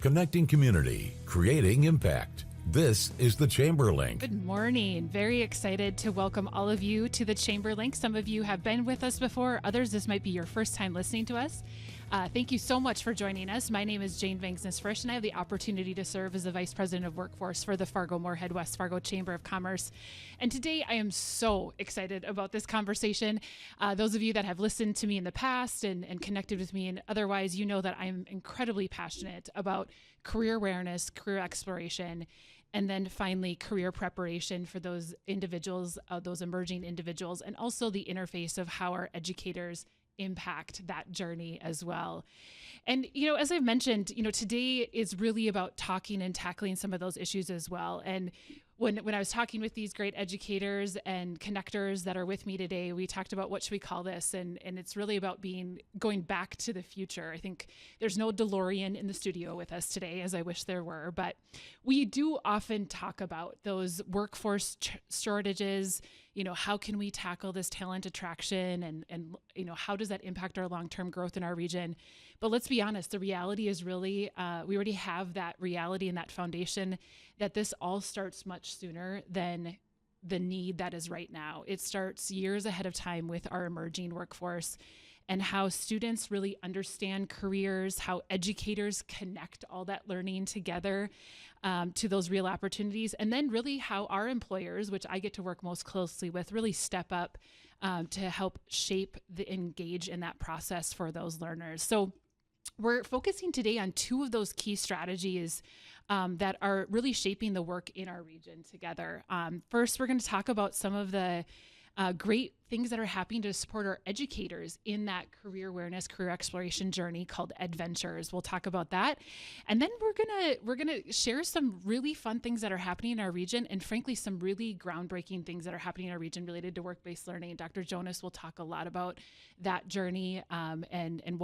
Connecting community, creating impact. This is the Chamber Link. Good morning. Very excited to welcome all of you to the Chamber Link. Some of you have been with us before. Others, this might be your first time listening to us. Thank you so much for joining us. My name is Vangsness Frisch, and I have the opportunity to serve as the Vice President of Workforce for the Fargo, Moorhead, West Fargo Chamber of Commerce. And today I am so excited about this conversation. Those of you that have listened to me in the past and connected with me and otherwise, you know that I'm incredibly passionate about career awareness, career exploration, and then finally career preparation for those individuals, those emerging individuals, and also the interface of how our educators impact that journey as well. And, as I've mentioned, today is really about talking and tackling some of those issues as well. And when I was talking with these great educators and connectors that are with me today, we talked about what should we call this? And it's really about going back to the future. I think there's no DeLorean in the studio with us today, as I wish there were, but we do often talk about those workforce shortages. How can we tackle this talent attraction and how does that impact our long-term growth in our region? But let's be honest, the reality is really, we already have that reality and that foundation that this all starts much sooner than the need that is right now. It starts years ahead of time with our emerging workforce and how students really understand careers, how educators connect all that learning together to those real opportunities, and then really how our employers, which I get to work most closely with, really step up to help shape the engage in that process for those learners. So we're focusing today on two of those key strategies that are really shaping the work in our region together. First, we're going to talk about some of the great things that are happening to support our educators in that career awareness, career exploration journey called Adventures. We'll talk about that. And then we're gonna share some really fun things that are happening in our region, and frankly, some really groundbreaking things that are happening in our region related to work-based learning. Dr. Jonas will talk a lot about that journey and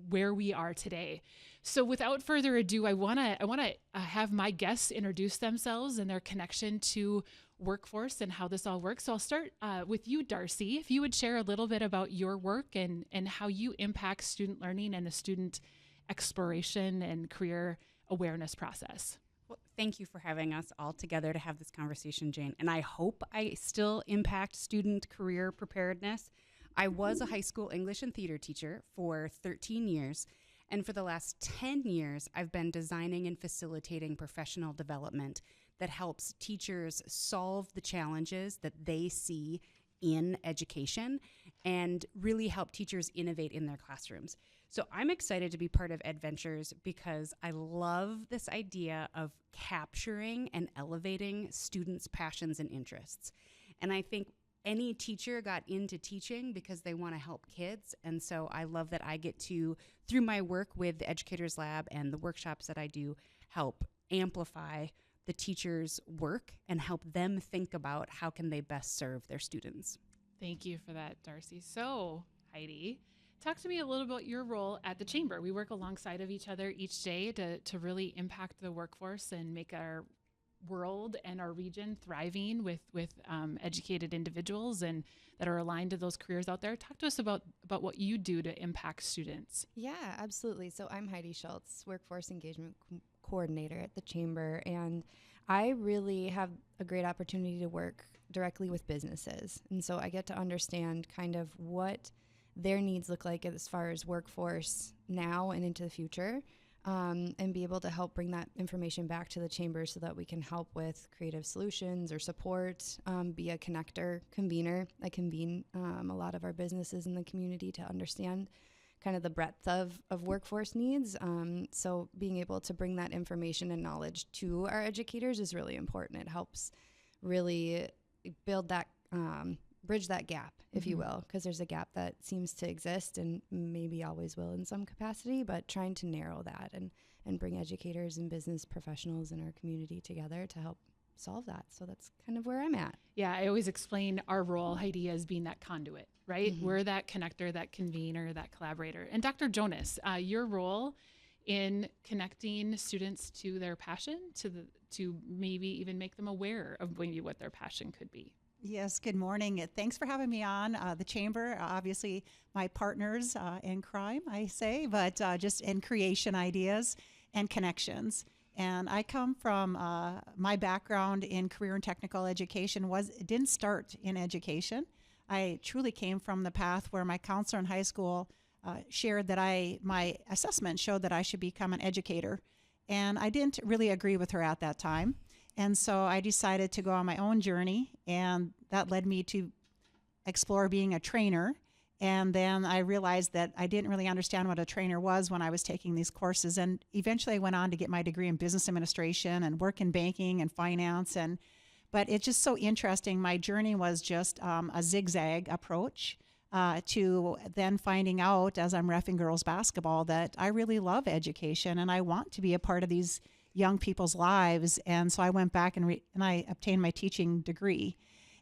where we are today. So without further ado, I wanna have my guests introduce themselves and their connection to workforce and how this all works. So I'll start with you, Darcy. If you would share a little bit about your work and how you impact student learning and the student exploration and career awareness process. Well, thank you for having us all together to have this conversation, Jane. And I hope I still impact student career preparedness. I was a high school English and theater teacher for 13 years. And for the last 10 years, I've been designing and facilitating professional development that helps teachers solve the challenges that they see in education and really help teachers innovate in their classrooms. So I'm excited to be part of Adventures because I love this idea of capturing and elevating students' passions and interests. And I think any teacher got into teaching because they want to help kids. And so I love that I get to, through my work with the Educators Lab and the workshops that I do, help amplify the teachers' work and help them think about how can they best serve their students. Thank you for that, Darcy. So, Heidi, talk to me a little about your role at the Chamber. We work alongside of each other each day to really impact the workforce and make our world and our region thriving with educated individuals and that are aligned to those careers out there. Talk to us about what you do to impact students. Yeah, absolutely. So I'm Heidi Schultz, Workforce Engagement Coordinator at the Chamber, and I really have a great opportunity to work directly with businesses. And so I get to understand kind of what their needs look like as far as workforce now and into the future. And be able to help bring that information back to the Chamber so that we can help with creative solutions or support, be a connector, convener. I convene a lot of our businesses in the community to understand kind of the breadth of workforce needs. So being able to bring that information and knowledge to our educators is really important. It helps really build that, bridge that gap, if you will, because there's a gap that seems to exist and maybe always will in some capacity, but trying to narrow that and bring educators and business professionals in our community together to help solve that. So that's kind of where I'm at. Yeah, I always explain our role, Heidi, as being that conduit, right? We're that connector, that convener, that collaborator. And Dr. Jonas, your role in connecting students to their passion, to maybe even make them aware of maybe what their passion could be. Yes, good morning. Thanks for having me on the Chamber. Obviously, my partners in crime, I say, but just in creation ideas. and connections. And I come from my background in career and technical education didn't start in education. I truly came from the path where my counselor in high school shared that my assessment showed that I should become an educator. And I didn't really agree with her at that time. And so I decided to go on my own journey, and that led me to explore being a trainer. And then I realized that I didn't really understand what a trainer was when I was taking these courses. And eventually I went on to get my degree in business administration and work in banking and finance. But it's just so interesting. My journey was just a zigzag approach to then finding out as I'm reffing girls basketball that I really love education and I want to be a part of these young people's lives. And so I went back and I obtained my teaching degree.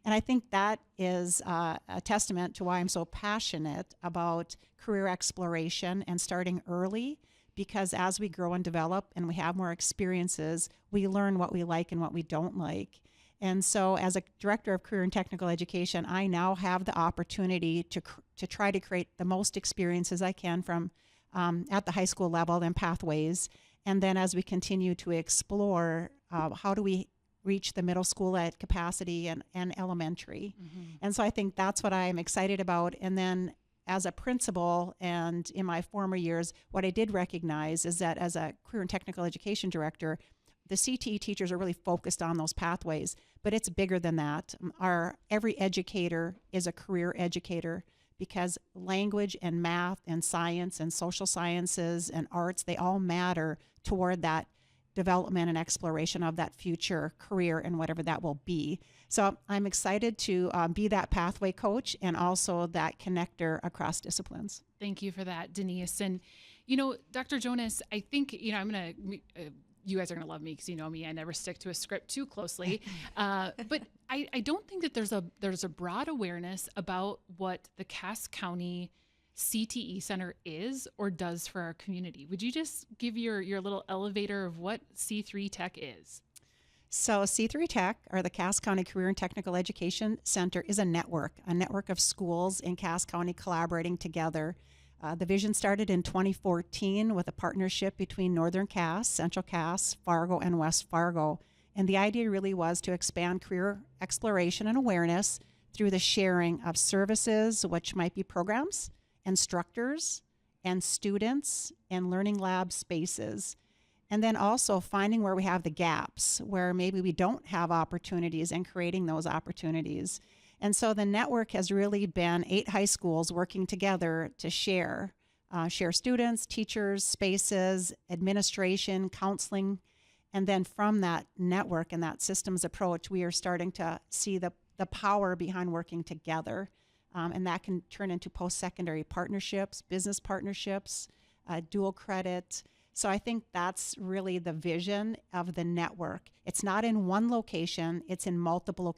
And I think that is a testament to why I'm so passionate about career exploration and starting early, because as we grow and develop and we have more experiences, we learn what we like and what we don't like. And so as a director of career and technical education, I now have the opportunity to try to create the most experiences I can from at the high school level and pathways. And then as we continue to explore, how do we reach the middle school at capacity and elementary. Mm-hmm. And so I think that's what I'm excited about. And then as a principal and in my former years, what I did recognize is that as a career and technical education director, the CTE teachers are really focused on those pathways, but it's bigger than that. Every educator is a career educator, because language and math and science and social sciences and arts, they all matter toward that development and exploration of that future career and whatever that will be. So I'm excited to be that pathway coach and also that connector across disciplines. Thank you for that, Denise. And, Dr. Jonas, I think, I'm going to, you guys are going to love me because you know me, I never stick to a script too closely. But I don't think that there's a broad awareness about what the Cass County CTE Center is or does for our community. Would you just give your little elevator of what C3 Tech is? So C3 Tech, or the Cass County Career and Technical Education Center, is a network of schools in Cass County collaborating together. The vision started in 2014 with a partnership between Northern Cass, Central Cass, Fargo, and West Fargo. And the idea really was to expand career exploration and awareness through the sharing of services, which might be programs, instructors, and students, and learning lab spaces. And then also finding where we have the gaps, where maybe we don't have opportunities, and creating those opportunities. And so the network has really been 8 high schools working together to share students, teachers, spaces, administration, counseling. And then from that network and that systems approach, we are starting to see the power behind working together. And that can turn into post-secondary partnerships, business partnerships, dual credit. So I think that's really the vision of the network. It's not in one location, it's in multiple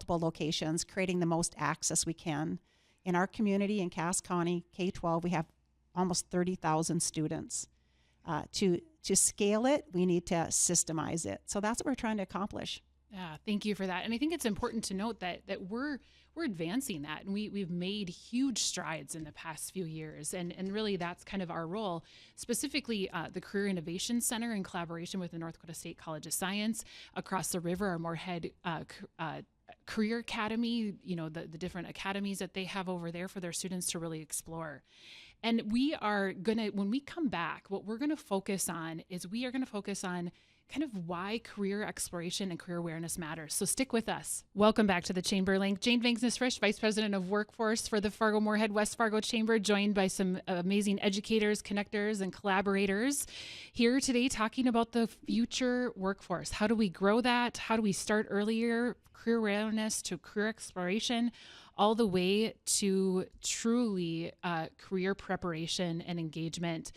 locations, creating the most access we can. In our community in Cass County, K-12, we have almost 30,000 students. To scale it, we need to systemize it. So that's what we're trying to accomplish. Yeah, thank you for that. And I think it's important to note that we're advancing that, and we've made huge strides in the past few years, and really that's kind of our role. Specifically, the Career Innovation Center, in collaboration with the North Dakota State College of Science, across the river, our Moorhead Career Academy, the different academies that they have over there for their students to really explore. And we are gonna, when we come back, what we're gonna focus on is kind of why career exploration and career awareness matters. So stick with us. Welcome back to the Chamber Link. Jane Vangsness Frisch, Vice President of Workforce for the Fargo Moorhead West Fargo Chamber, joined by some amazing educators, connectors, and collaborators here today talking about the future workforce. How do we grow that? How do we start earlier, career awareness to career exploration, all the way to truly career preparation and engagement.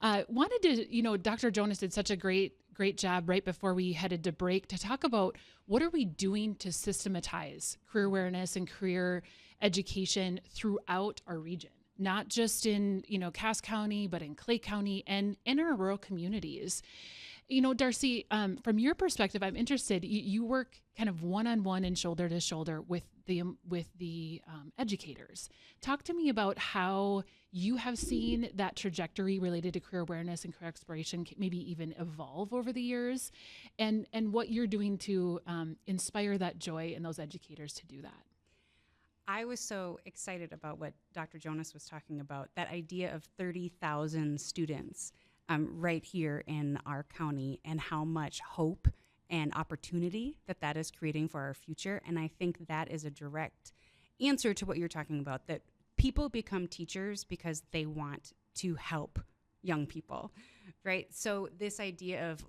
Wanted to, Dr. Jonas did such a great job right before we headed to break to talk about what are we doing to systematize career awareness and career education throughout our region, not just in, Cass County, but in Clay County and in our rural communities. Darcy, from your perspective, I'm interested, you work kind of one-on-one and shoulder to shoulder with the educators. Talk to me about how you have seen that trajectory related to career awareness and career exploration maybe even evolve over the years, and what you're doing to inspire that joy in those educators to do that. I was so excited about what Dr. Jonas was talking about, that idea of 30,000 students right here in our county, and how much hope and opportunity that is creating for our future. And I think that is a direct answer to what you're talking about, that people become teachers because they want to help young people, right? So this idea of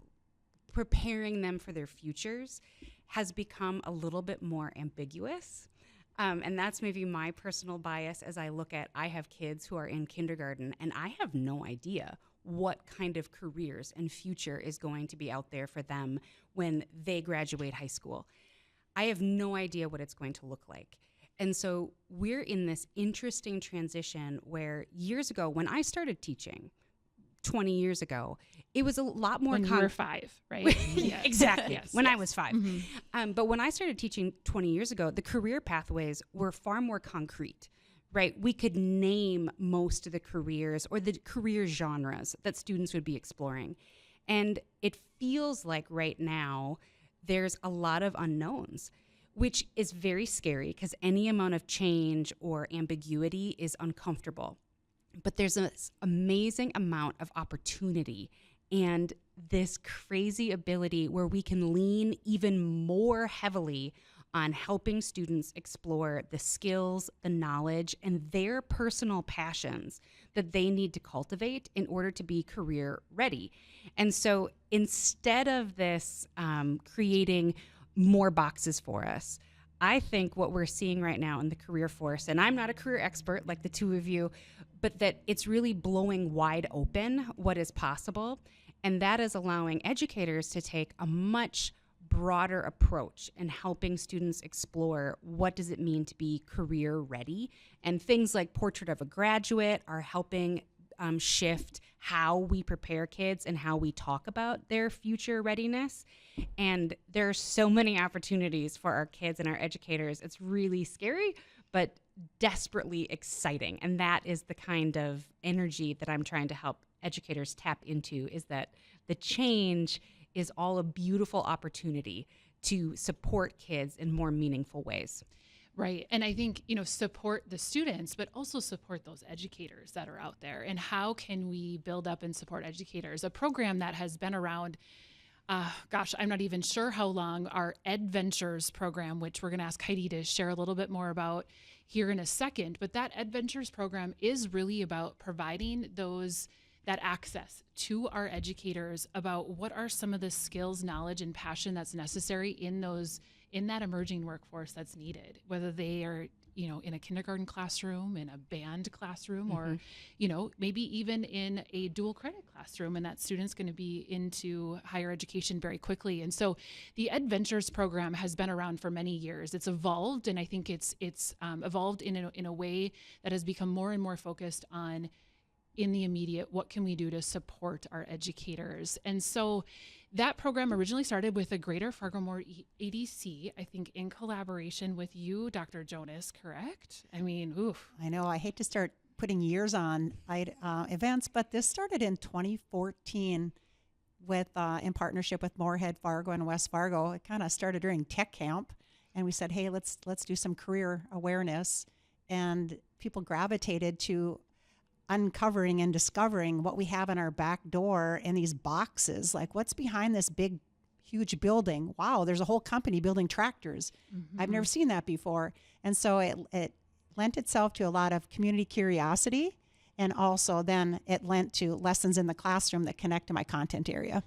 preparing them for their futures has become a little bit more ambiguous. And that's maybe my personal bias as I look at, I have kids who are in kindergarten, and I have no idea what kind of careers and future is going to be out there for them when they graduate high school. I have no idea what it's going to look like. And so we're in this interesting transition where years ago, when I started teaching, 20 years ago, it was a lot more... When you were 5, right? Yeah. Exactly, Yes, when yes. I was 5. Mm-hmm. But when I started teaching 20 years ago, the career pathways were far more concrete, right? We could name most of the careers or the career genres that students would be exploring. And it feels like right now there's a lot of unknowns, which is very scary because any amount of change or ambiguity is uncomfortable. But there's this amazing amount of opportunity and this crazy ability where we can lean even more heavily on helping students explore the skills, the knowledge, and their personal passions that they need to cultivate in order to be career ready. And so instead of this creating more boxes for us, I think what we're seeing right now in the career force, and I'm not a career expert like the two of you, but that it's really blowing wide open what is possible. And that is allowing educators to take a much broader approach in helping students explore what does it mean to be career ready. And things like Portrait of a Graduate are helping shift how we prepare kids and how we talk about their future readiness. And there are so many opportunities for our kids and our educators. It's really scary, but desperately exciting. And that is the kind of energy that I'm trying to help educators tap into, is that the change is all a beautiful opportunity to support kids in more meaningful ways. Right. And I think, support the students, but also support those educators that are out there. And how can we build up and support educators? A program that has been around, I'm not even sure how long, our Adventures program, which we're going to ask Heidi to share a little bit more about here in a second. But that Adventures program is really about providing that access to our educators about what are some of the skills, knowledge, and passion that's necessary in that emerging workforce that's needed, whether they are, in a kindergarten classroom, in a band classroom, or, maybe even in a dual credit classroom, and that student's going to be into higher education very quickly. And so the Adventures program has been around for many years. It's evolved, and I think it's evolved in a way that has become more and more focused on, in the immediate, what can we do to support our educators? And so that program originally started with the Greater Fargo ADC, I think in collaboration with you, Dr. Jonas, correct? I mean, oof. I know, I hate to start putting years on events, but this started in 2014 with in partnership with Moorhead, Fargo, and West Fargo. It kind of started during tech camp, and we said, hey, let's do some career awareness, and people gravitated to uncovering and discovering what we have in our back door in these boxes. Like, what's behind this big, huge building? Wow, there's a whole company building tractors. Mm-hmm. I've never seen that before. And so it lent itself to a lot of community curiosity, and also then it lent to lessons in the classroom that connect to my content area.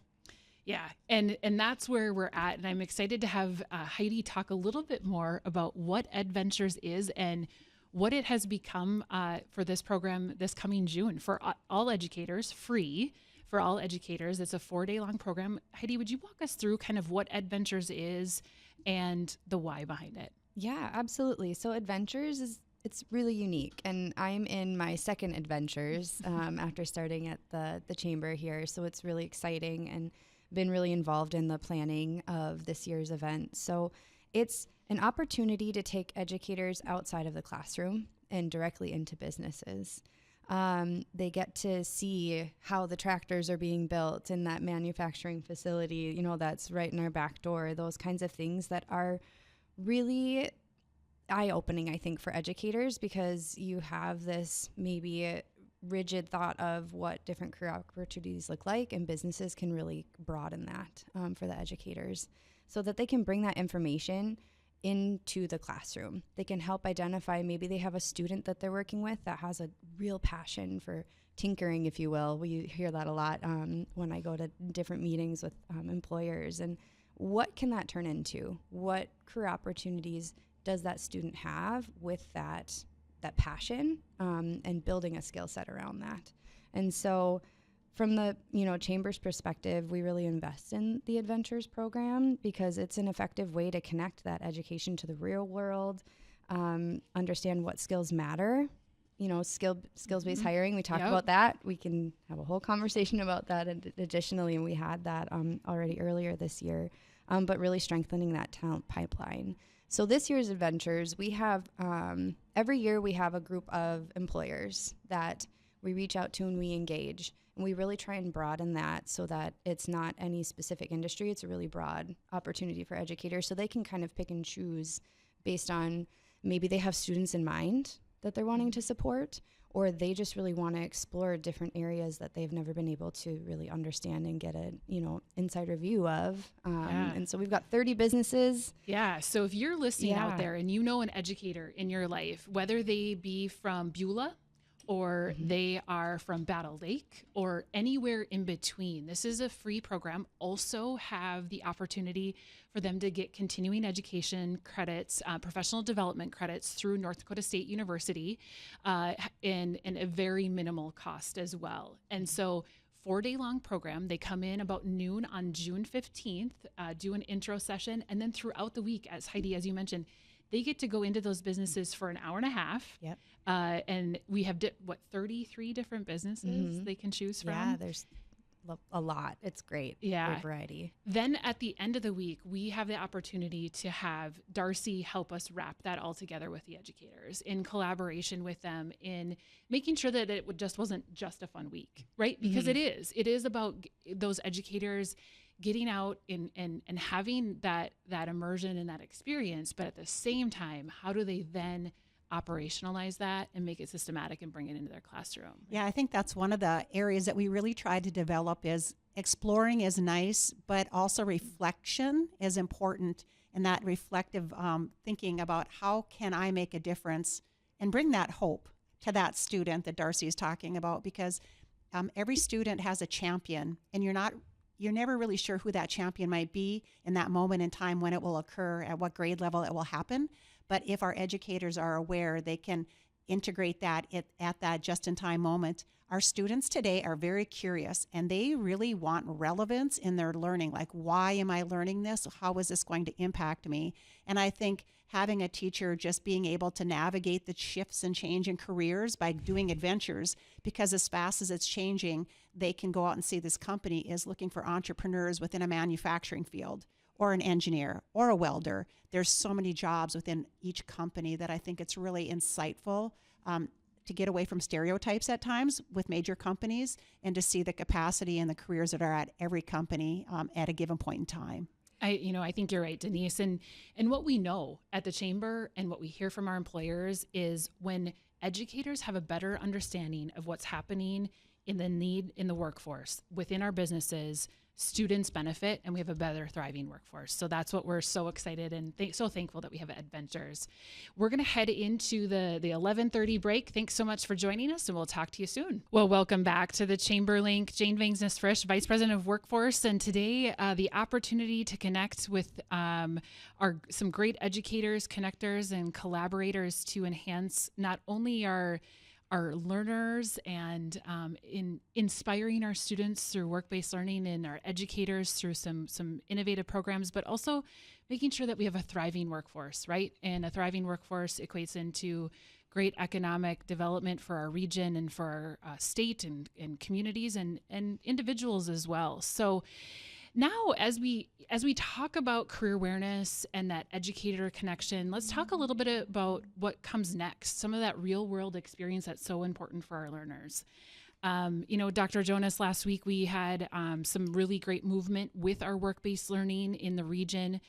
Yeah, and that's where we're at. And I'm excited to have Heidi talk a little bit more about what Adventures is and what it has become for this program this coming June for all educators, free for all educators. It's a 4-day-long program. Heidi, would you walk us through kind of what Adventures is and the why behind it? Yeah, absolutely. So Adventures it's really unique, and I'm in my second Adventures after starting at the chamber here. So it's really exciting, and been really involved in the planning of this year's event. So it's an opportunity to take educators outside of the classroom and directly into businesses. They get to see how the tractors are being built in that manufacturing facility, that's right in our back door, those kinds of things that are really eye-opening, I think, for educators, because you have this maybe rigid thought of what different career opportunities look like, and businesses can really broaden that for the educators so that they can bring that information into the classroom. They can help identify, maybe they have a student that they're working with that has a real passion for tinkering, if you will. We hear that a lot when I go to different meetings with employers. And what can that turn into? What career opportunities does that student have with that passion and building a skill set around that? And so from the Chamber's perspective, we really invest in the Adventures program because it's an effective way to connect that education to the real world, understand what skills matter. Skills-based hiring, we talked about that. We can have a whole conversation about that additionally, and we had that already earlier this year, but really strengthening that talent pipeline. So this year's Adventures, we have, every year we have a group of employers that we reach out to and we engage. And we really try and broaden that so that it's not any specific industry. It's a really broad opportunity for educators so they can kind of pick and choose based on maybe they have students in mind that they're wanting to support, or they just really want to explore different areas that they've never been able to really understand and get a insider view of. And so we've got 30 businesses. Yeah. So if you're listening out there and an educator in your life, whether they be from Beulah or they are from Battle Lake or anywhere in between, this is a free program. Also have the opportunity for them to get continuing education credits, professional development credits through North Dakota State University in a very minimal cost as well. And so 4-day long program. They come in about noon on June 15th, do an intro session. And then throughout the week, as Heidi, as you mentioned, they get to go into those businesses for an hour and a half. Yep. And we have 33 different businesses they can choose from. Yeah, there's a lot. It's great. Yeah. Great variety. Then at the end of the week, we have the opportunity to have Darcy help us wrap that all together with the educators in collaboration with them in making sure that it just wasn't just a fun week, right? Because it is about those educators getting out and having that immersion and that experience, but at the same time, how do they then operationalize that and make it systematic and bring it into their classroom? Yeah, I think that's one of the areas that we really try to develop is exploring is nice, but also reflection is important, and that reflective thinking about how can I make a difference and bring that hope to that student that Darcy is talking about, because every student has a champion, and you're never really sure who that champion might be in that moment in time when it will occur, at what grade level it will happen. But if our educators are aware, they can integrate that at that just-in-time moment. Our students today are very curious, and they really want relevance in their learning. Like, why am I learning this? How is this going to impact me? And I think having a teacher just being able to navigate the shifts and change in careers by doing adventures, because as fast as it's changing, they can go out and see this company is looking for entrepreneurs within a manufacturing field, or an engineer, or a welder. There's so many jobs within each company that I think it's really insightful to get away from stereotypes at times with major companies and to see the capacity and the careers that are at every company at a given point in time. I think you're right, Denise. And what we know at the Chamber and what we hear from our employers is when educators have a better understanding of what's happening in the need in the workforce within our businesses, students benefit, and we have a better thriving workforce. So that's what we're so excited and so thankful that we have Adventures. We're going to head into the 11:30 break. Thanks so much for joining us, and we'll talk to you soon. Well, welcome back to the Chamber Link. Jane Vangsness Frisch, Vice President of Workforce, and today the opportunity to connect with some great educators, connectors, and collaborators to enhance not only our learners and in inspiring our students through work-based learning and our educators through some innovative programs, but also making sure that we have a thriving workforce, right? And a thriving workforce equates into great economic development for our region and for our state and communities and individuals as well. So Now, as we talk about career awareness and that educator connection, let's talk a little bit about what comes next, some of that real world experience that's so important for our learners. Dr. Jonas, last week we had some really great movement with our work-based learning in the region.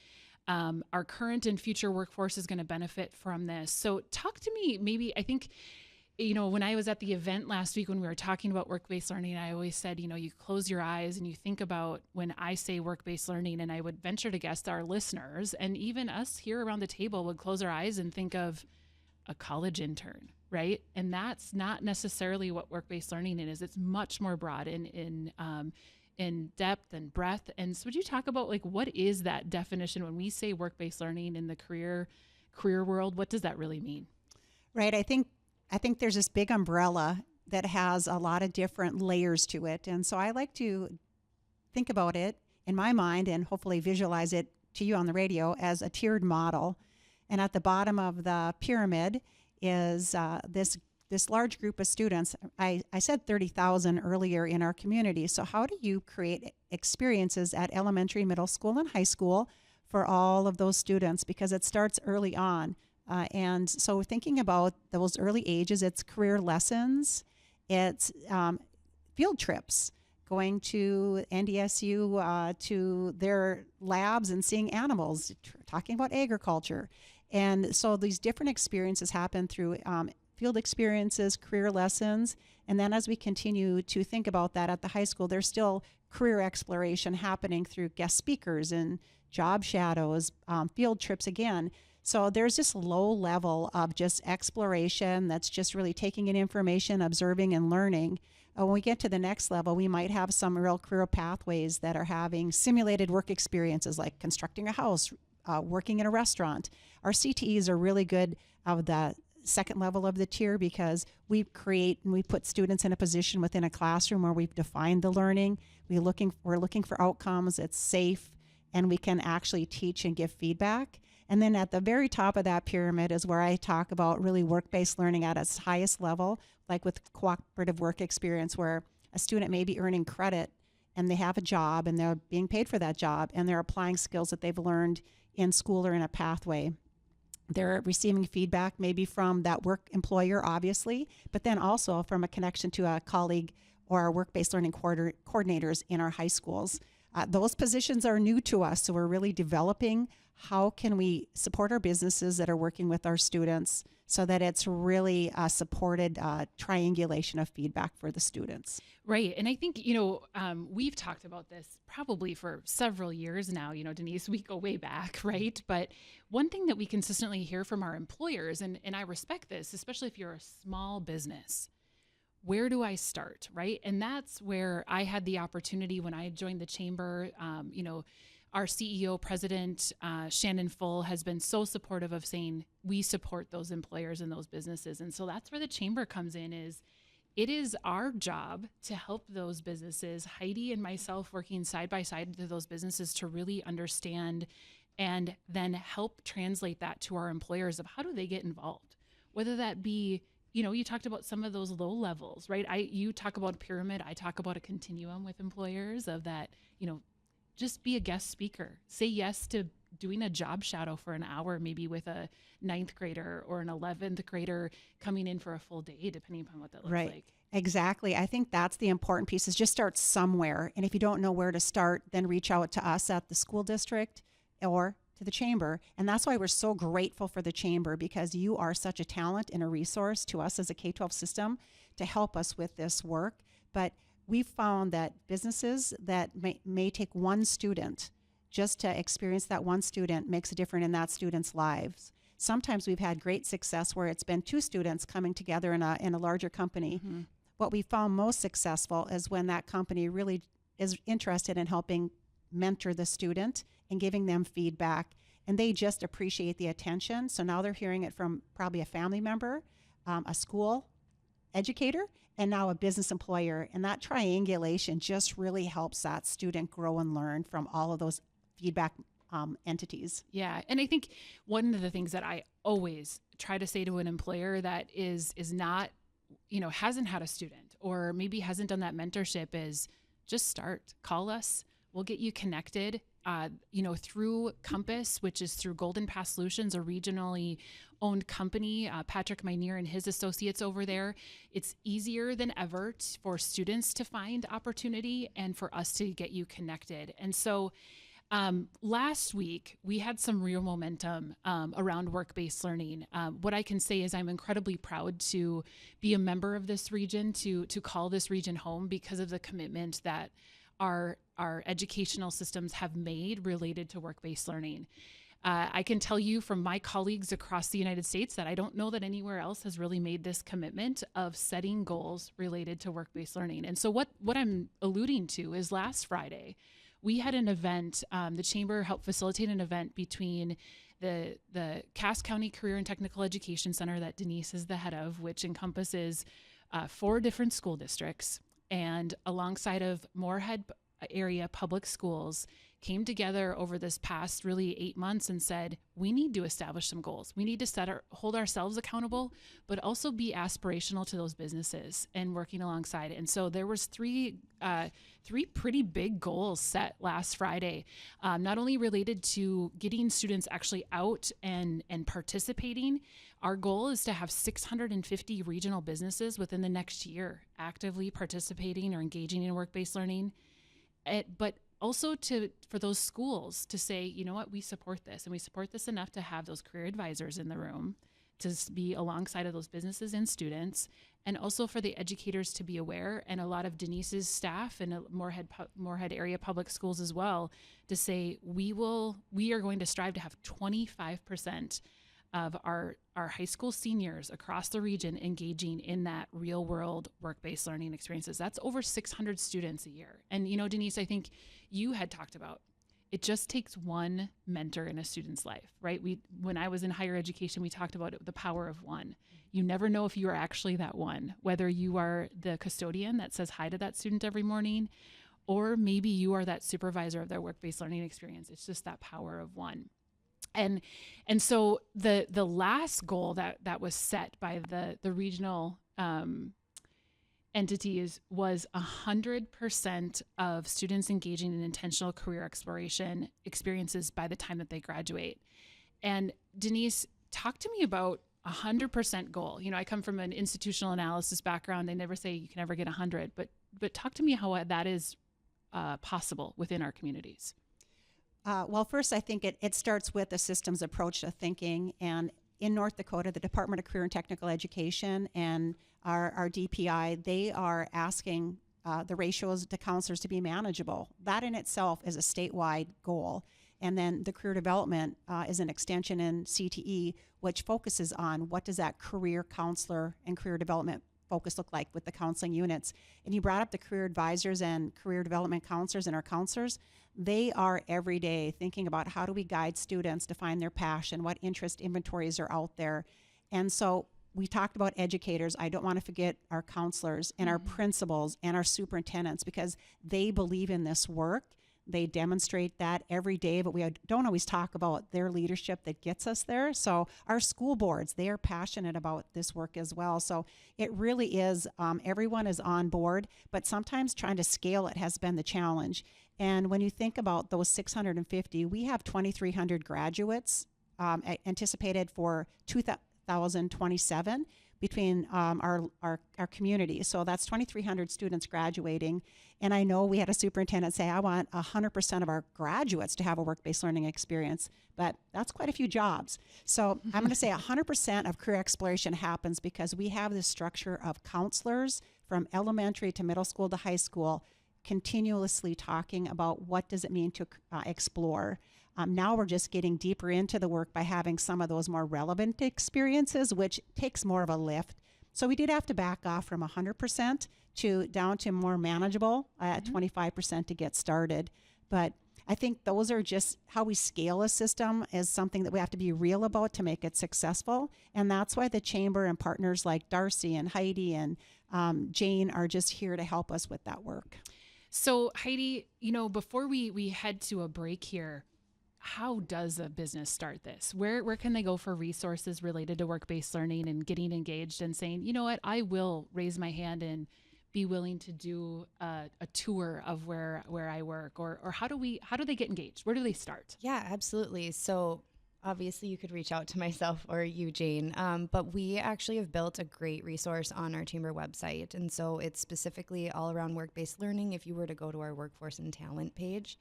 Our current and future workforce is going to benefit from this. So talk to me, maybe, I think, when I was at the event last week when we were talking about work-based learning, I always said, you close your eyes and you think about when I say work-based learning, and I would venture to guess our listeners and even us here around the table would close our eyes and think of a college intern, right? And that's not necessarily what work-based learning is. It's much more broad in depth and breadth. And so would you talk about what is that definition when we say work-based learning in the career world? What does that really mean? Right. I think there's this big umbrella that has a lot of different layers to it. And so I like to think about it in my mind and hopefully visualize it to you on the radio as a tiered model. And at the bottom of the pyramid is this large group of students. I said 30,000 earlier in our community. So how do you create experiences at elementary, middle school, and high school for all of those students? Because it starts early on. And so thinking about those early ages, it's career lessons, it's field trips, going to NDSU to their labs and seeing animals, talking about agriculture. And so these different experiences happen through field experiences, career lessons. And then as we continue to think about that at the high school, there's still career exploration happening through guest speakers and job shadows, field trips again. So there's this low level of just exploration that's just really taking in information, observing, and learning. When we get to the next level, we might have some real career pathways that are having simulated work experiences like constructing a house, working in a restaurant. Our CTEs are really good of the second level of the tier because we create and we put students in a position within a classroom where we've defined the learning. We're looking for outcomes. It's safe, and we can actually teach and give feedback. And then at the very top of that pyramid is where I talk about really work-based learning at its highest level, like with cooperative work experience, where a student may be earning credit and they have a job and they're being paid for that job and they're applying skills that they've learned in school or in a pathway. They're receiving feedback maybe from that work employer, obviously, but then also from a connection to a colleague or our work-based learning coordinators in our high schools. Those positions are new to us, so we're really developing how can we support our businesses that are working with our students so that it's really a supported triangulation of feedback for the students. Right. And I think, we've talked about this probably for several years now, Denise, we go way back, right? But one thing that we consistently hear from our employers, and I respect this, especially if you're a small business, where do I start, right? And that's where I had the opportunity when I joined the chamber. Our CEO, President Shannon Full, has been so supportive of saying we support those employers and those businesses. And so that's where the chamber comes in. It is our job to help those businesses, Heidi and myself working side by side to those businesses to really understand and then help translate that to our employers of how do they get involved, whether that be you talked about some of those low levels, right? You talk about a pyramid. I talk about a continuum with employers of that, just be a guest speaker. Say yes to doing a job shadow for an hour, maybe with a 9th grader or an 11th grader coming in for a full day, depending upon what that looks like. Exactly. I think that's the important piece is just start somewhere. And if you don't know where to start, then reach out to us at the school district or to the chamber. And that's why we're so grateful for the chamber, because you are such a talent and a resource to us as a K-12 system to help us with this work. But we've found that businesses that may take one student, just to experience that one student makes a difference in that student's lives. Sometimes we've had great success where it's been 2 students coming together in a larger company. Mm-hmm. What we found most successful is when that company really is interested in helping mentor the student and giving them feedback, and they just appreciate the attention. So now they're hearing it from probably a family member, a school educator, and now a business employer. And that triangulation just really helps that student grow and learn from all of those feedback entities. Yeah. And I think one of the things that I always try to say to an employer that is not, hasn't had a student or maybe hasn't done that mentorship is just start. Call us. We'll get you connected, through Compass, which is through Golden Pass Solutions, a regionally owned company. Patrick Minear and his associates over there. It's easier than ever for students to find opportunity and for us to get you connected. And so last week, we had some real momentum around work-based learning. What I can say is I'm incredibly proud to be a member of this region, to call this region home because of the commitment that our educational systems have made related to work-based learning. I can tell you from my colleagues across the United States that I don't know that anywhere else has really made this commitment of setting goals related to work-based learning. And so what I'm alluding to is last Friday, we had an event, the Chamber helped facilitate an event between the Cass County Career and Technical Education Center that Denise is the head of, which encompasses 4 different school districts, and alongside of Moorhead area public schools, came together over this past really 8 months and said, we need to establish some goals. We need to hold ourselves accountable, but also be aspirational to those businesses and working alongside. And so there was three pretty big goals set last Friday, not only related to getting students actually out and participating. Our goal is to have 650 regional businesses within the next year actively participating or engaging in work-based learning. But also for those schools to say, you know what, we support this, and we support this enough to have those career advisors in the room to be alongside of those businesses and students, and also for the educators to be aware, and a lot of Denise's staff and Moorhead area public schools as well, to say we are going to strive to have 25% of our high school seniors across the region engaging in that real world work-based learning experiences. That's over 600 students a year. And Denise, I think you had talked about, it just takes one mentor in a student's life, right? When I was in higher education, we talked about the power of one. You never know if you are actually that one, whether you are the custodian that says hi to that student every morning, or maybe you are that supervisor of their work-based learning experience. It's just that power of one. And so the last goal that was set by the regional entities was 100% of students engaging in intentional career exploration experiences by the time that they graduate. And Denise, talk to me about 100% goal. I come from an institutional analysis background. They never say you can ever get 100, but talk to me how that is possible within our communities. Well, first, I think it starts with a systems approach to thinking. And in North Dakota, the Department of Career and Technical Education and our DPI, they are asking the ratios to counselors to be manageable. That in itself is a statewide goal. And then the career development is an extension in CTE, which focuses on what does that career counselor and career development focus look like with the counseling units. And you brought up the career advisors and career development counselors and our counselors. They are every day thinking about how do we guide students to find their passion, what interest inventories are out there. And so we talked about educators. I don't want to forget our counselors and our principals and our superintendents, because they believe in this work. They demonstrate that every day, but we don't always talk about their leadership that gets us there. So our school boards, they are passionate about this work as well. So it really is, everyone is on board, but sometimes trying to scale it has been the challenge. And when you think about those 650, we have 2,300 graduates anticipated for 2027 between our community. So that's 2,300 students graduating. And I know we had a superintendent say, I want 100% of our graduates to have a work-based learning experience, but that's quite a few jobs. So I'm going to say 100% of career exploration happens because we have this structure of counselors from elementary to middle school to high school continuously talking about what does it mean to explore. Now we're just getting deeper into the work by having some of those more relevant experiences, which takes more of a lift. So we did have to back off from 100% down to more manageable at 25% to get started. But I think those are just how we scale a system is something that we have to be real about to make it successful. And that's why the Chamber and partners like Darcy and Heidi and Jane are just here to help us with that work. So Heidi, before we head to a break here, how does a business start this? Where can they go for resources related to work-based learning and getting engaged and saying, you know what, I will raise my hand and be willing to do a tour of where I work, or how do they get engaged? Where do they start? Yeah, absolutely. So obviously you could reach out to myself or you, Jane, but we actually have built a great resource on our chamber website. And so it's specifically all around work-based learning if you were to go to our workforce and talent page.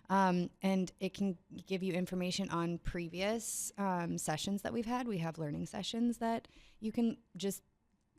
And it can give you information on previous sessions that we've had. We have learning sessions that you can just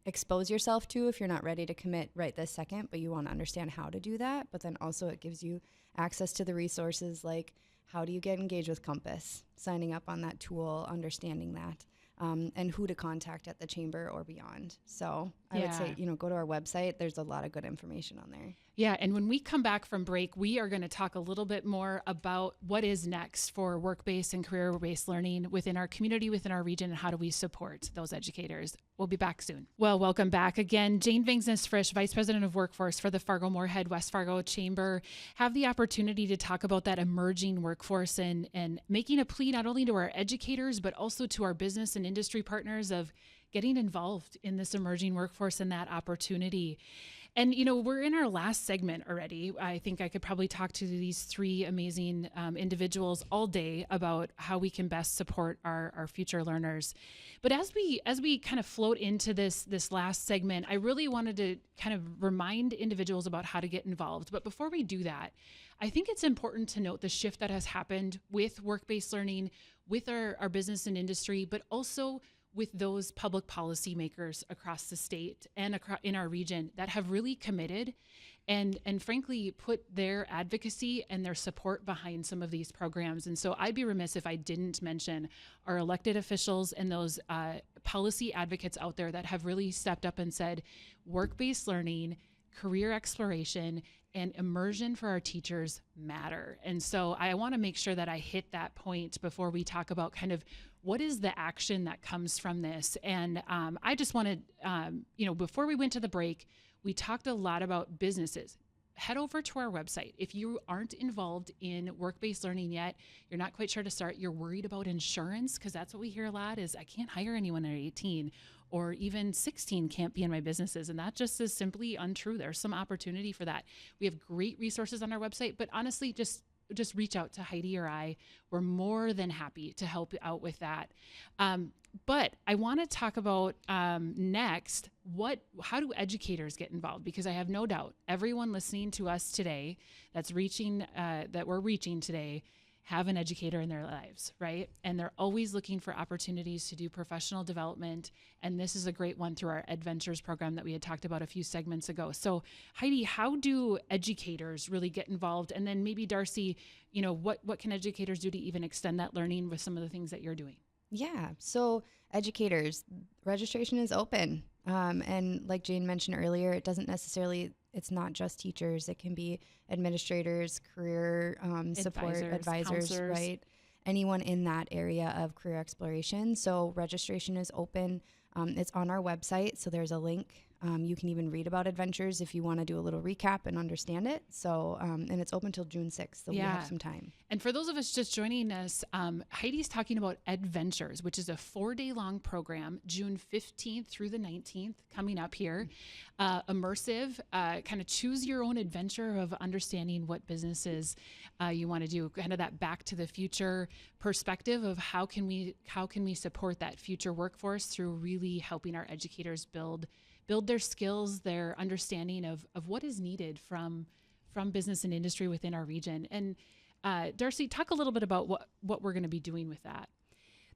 expose yourself to if you're not ready to commit right this second, but you want to understand how to do that. But then also it gives you access to the resources like how do you get engaged with Compass, signing up on that tool, understanding that, and who to contact at the chamber or beyond. So I would say, go to our website. There's a lot of good information on there. Yeah, and when we come back from break, we are going to talk a little bit more about what is next for work-based and career-based learning within our community, within our region, and how do we support those educators. We'll be back soon. Well, welcome back again. Jane Vangsness Frisch, Vice President of Workforce for the Fargo Moorhead West Fargo Chamber, have the opportunity to talk about that emerging workforce and making a plea not only to our educators, but also to our business and industry partners of getting involved in this emerging workforce and that opportunity. And, we're in our last segment already. I think I could probably talk to these three amazing individuals all day about how we can best support our future learners. But as we kind of float into this last segment, I really wanted to kind of remind individuals about how to get involved. But before we do that, I think it's important to note the shift that has happened with work-based learning, with our business and industry, but also with those public policy makers across the state and in our region that have really committed and frankly put their advocacy and their support behind some of these programs. And so I'd be remiss if I didn't mention our elected officials and those policy advocates out there that have really stepped up and said work-based learning, career exploration, and immersion for our teachers matter. And so I want to make sure that I hit that point before we talk about kind of what is the action that comes from this. And I just wanted, before we went to the break, we talked a lot about businesses. Head over to our website. If you aren't involved in work-based learning yet, you're not quite sure to start, you're worried about insurance, because that's what we hear a lot is I can't hire anyone at 18 or even 16 can't be in my businesses. And that just is simply untrue. There's some opportunity for that. We have great resources on our website, but honestly, just reach out to Heidi or I. We're more than happy to help out with that. But I want to talk about next, how do educators get involved? Because I have no doubt everyone listening to us today that we're reaching today have an educator in their lives, right? And they're always looking for opportunities to do professional development. And this is a great one through our Adventures program that we had talked about a few segments ago. So Heidi, how do educators really get involved? And then maybe Darcy, what can educators do to even extend that learning with some of the things that you're doing? Yeah. So educators, registration is open. And like Jane mentioned earlier, it's not just teachers. It can be administrators, career support advisors, counselors. Right? Anyone in that area of career exploration. So registration is open. It's on our website. So there's a link. You can even read about Adventures if you want to do a little recap and understand it. So, and it's open till June 6th, so we have some time. And for those of us just joining us, Heidi's talking about Adventures, which is a 4-day-long program, June 15th through the 19th, coming up here. Immersive, kind of choose your own adventure of understanding what businesses you want to do, kind of that back to the future perspective of how can we support that future workforce through really helping our educators build their skills, their understanding of what is needed from business and industry within our region. And Darcy, talk a little bit about what we're going to be doing with that.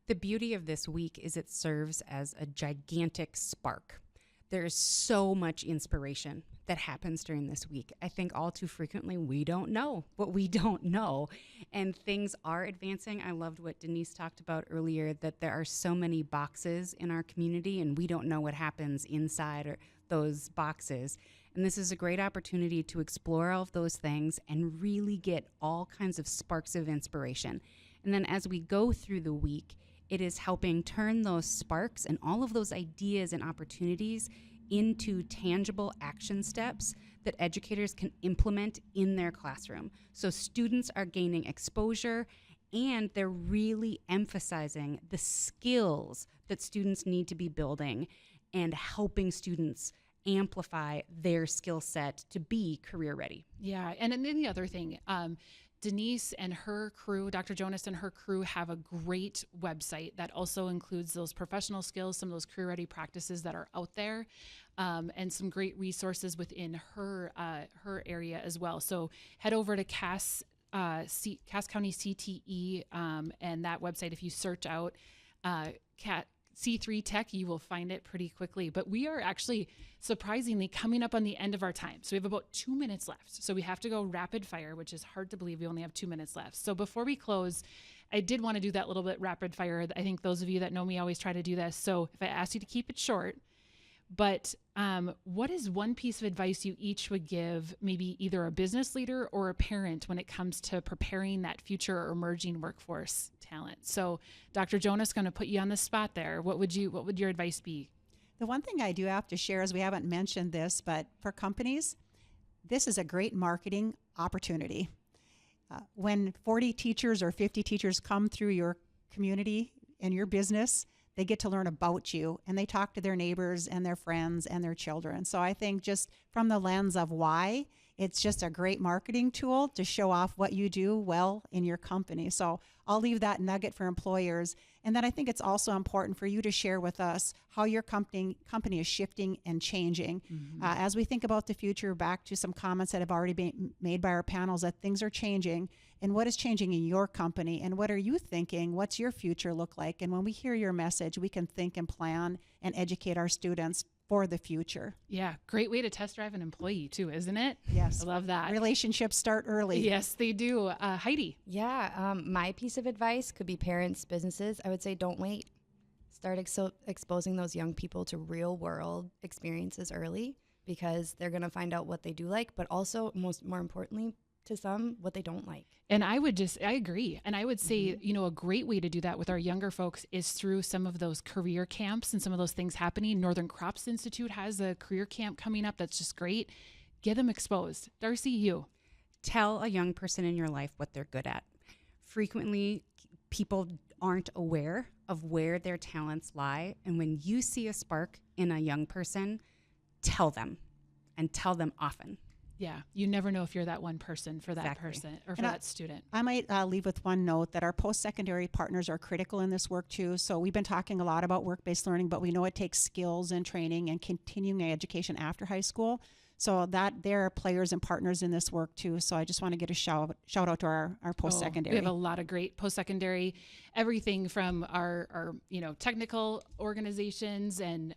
The beauty of this week is it serves as a gigantic spark. There is so much inspiration that happens during this week. I think all too frequently we don't know what we don't know, and things are advancing. I loved what Denise talked about earlier, that there are so many boxes in our community and we don't know what happens inside or those boxes. And this is a great opportunity to explore all of those things and really get all kinds of sparks of inspiration. And then as we go through the week, it is helping turn those sparks and all of those ideas and opportunities into tangible action steps that educators can implement in their classroom. So students are gaining exposure and they're really emphasizing the skills that students need to be building and helping students amplify their skill set to be career ready. Yeah. And then the other thing, Denise and her crew, Dr. Jonas and her crew have a great website that also includes those professional skills, some of those career ready practices that are out there, and some great resources within her area as well. So head over to Cass County CTE and that website. If you search out C3 Tech, you will find it pretty quickly. But we are actually surprisingly coming up on the end of our time. So we have about 2 minutes left. So we have to go rapid fire, which is hard to believe we only have 2 minutes left. So before we close, I did want to do that little bit rapid fire. I think those of you that know me always try to do this. So if I ask you to keep it short, but what is one piece of advice you each would give maybe either a business leader or a parent when it comes to preparing that future or emerging workforce talent? So Dr. Jonas, going to put you on the spot there. What would your advice be? The one thing I do have to share is we haven't mentioned this, but for companies, this is a great marketing opportunity. When 40 teachers or 50 teachers come through your community and your business, they get to learn about you, and they talk to their neighbors and their friends and their children. So I think just from the lens of why, it's just a great marketing tool to show off what you do well in your company. So I'll leave that nugget for employers. And then I think it's also important for you to share with us how your company is shifting and changing. As we think about the future, back to some comments that have already been made by our panels, that things are changing. And what is changing in your company? And what are you thinking? What's your future look like? And when we hear your message, we can think and plan and educate our students for the future. Yeah, great way to test drive an employee too, isn't it? Yes. I love that. Relationships start early. Yes, they do. Heidi. Yeah, my piece of advice could be parents, businesses. I would say don't wait. Start exposing those young people to real world experiences early, because they're going to find out what they do like, but also more importantly, to some, what they don't like. And I agree. And I would say, a great way to do that with our younger folks is through some of those career camps and some of those things happening. Northern Crops Institute has a career camp coming up. That's just great. Get them exposed. Darcy, you. Tell a young person in your life what they're good at. Frequently, people aren't aware of where their talents lie. And when you see a spark in a young person, tell them, and tell them often. Yeah, you never know if you're that one person for that person or for that student. I might leave with one note that our post-secondary partners are critical in this work too. So we've been talking a lot about work-based learning, but we know it takes skills and training and continuing education after high school. So that they're players and partners in this work too. So I just want to get a shout out to our post-secondary. We have a lot of great post-secondary, everything from our technical organizations and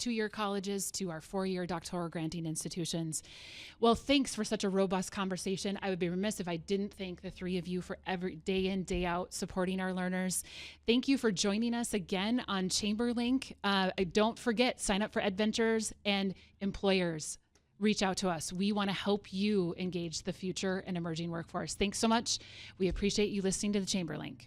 2-year colleges to our 4-year doctoral granting institutions. Well, thanks for such a robust conversation. I would be remiss if I didn't thank the three of you for every day in, day out supporting our learners. Thank you for joining us again on ChamberLink. Don't forget, sign up for Adventures, and employers, reach out to us. We want to help you engage the future and emerging workforce. Thanks so much. We appreciate you listening to the ChamberLink.